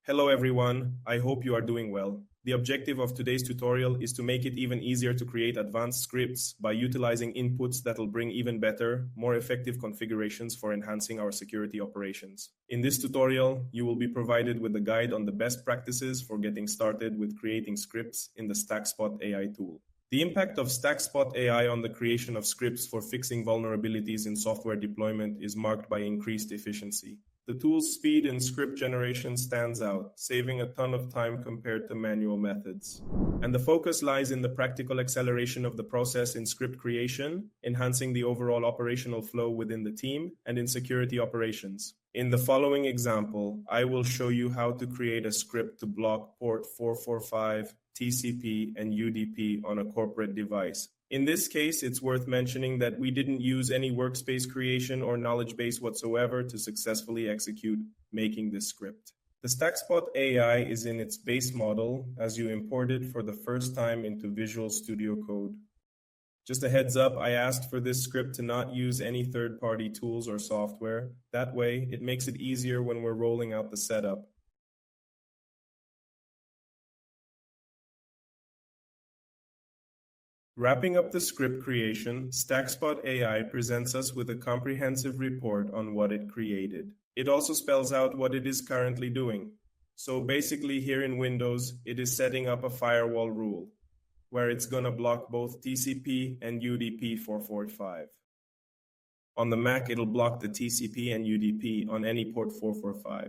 Hello everyone, I hope you are doing well. The objective of today's tutorial is to make it even easier to create advanced scripts by utilizing inputs that will bring even better, more effective configurations for enhancing our security operations. In this tutorial, you will be provided with a guide on the best practices for getting started with creating scripts in the StackSpot AI tool. The impact of StackSpot AI on the creation of scripts for fixing vulnerabilities in software deployment is marked by increased efficiency. The tool's speed in script generation stands out, saving a ton of time compared to manual methods. And the focus lies in the practical acceleration of the process in script creation, enhancing the overall operational flow within the team, and in security operations. In the following example, I will show you how to create a script to block port 445, TCP, and UDP on a corporate device. In this case, it's worth mentioning that we didn't use any workspace creation or knowledge base whatsoever to successfully execute making this script. The StackSpot AI is in its base model as you import it for the first time into Visual Studio Code. Just a heads up, I asked for this script to not use any third-party tools or software. That way, it makes it easier when we're rolling out the setup. Wrapping up the script creation, StackSpot AI presents us with a comprehensive report on what it created. It also spells out what it is currently doing. So basically here in Windows, it is setting up a firewall rule, where it's going to block both TCP and UDP 445. On the Mac, it'll block the TCP and UDP on any port 445.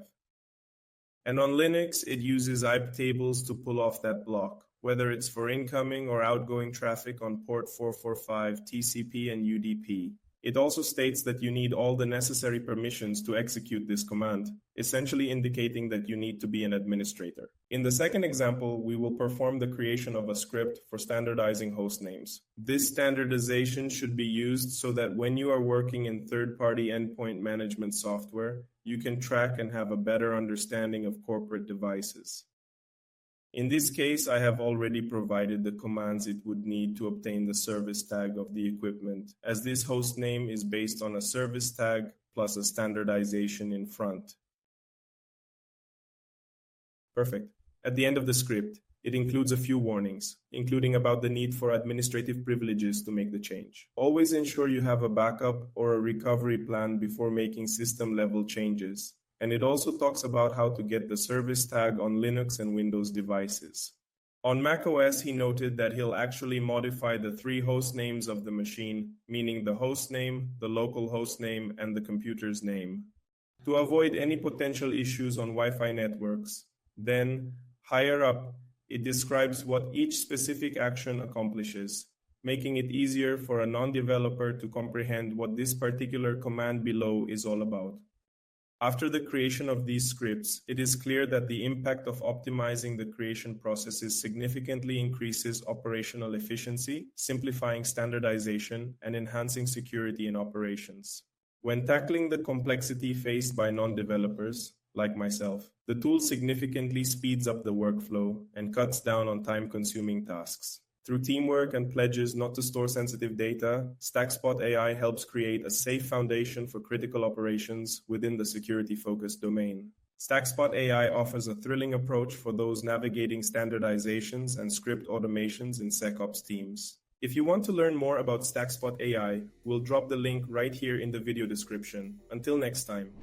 And on Linux, it uses IP tables to pull off that block, whether it's for incoming or outgoing traffic on port 445, TCP, and UDP. It also states that you need all the necessary permissions to execute this command, essentially indicating that you need to be an administrator. In the second example, we will perform the creation of a script for standardizing host names. This standardization should be used so that when you are working in third-party endpoint management software, you can track and have a better understanding of corporate devices. In this case, I have already provided the commands it would need to obtain the service tag of the equipment, as this host name is based on a service tag plus a standardization in front. Perfect. At the end of the script, it includes a few warnings, including about the need for administrative privileges to make the change. Always ensure you have a backup or a recovery plan before making system-level changes. And it also talks about how to get the service tag on Linux and Windows devices. On macOS, he noted that he'll actually modify the three host names of the machine, meaning the host name, the local host name, and the computer's name, to avoid any potential issues on Wi-Fi networks. Then, higher up, it describes what each specific action accomplishes, making it easier for a non-developer to comprehend what this particular command below is all about. After the creation of these scripts, it is clear that the impact of optimizing the creation processes significantly increases operational efficiency, simplifying standardization, and enhancing security in operations. When tackling the complexity faced by non-developers, like myself, the tool significantly speeds up the workflow and cuts down on time-consuming tasks. Through teamwork and pledges not to store sensitive data, StackSpot AI helps create a safe foundation for critical operations within the security-focused domain. StackSpot AI offers a thrilling approach for those navigating standardizations and script automations in SecOps teams. If you want to learn more about StackSpot AI, we'll drop the link right here in the video description. Until next time.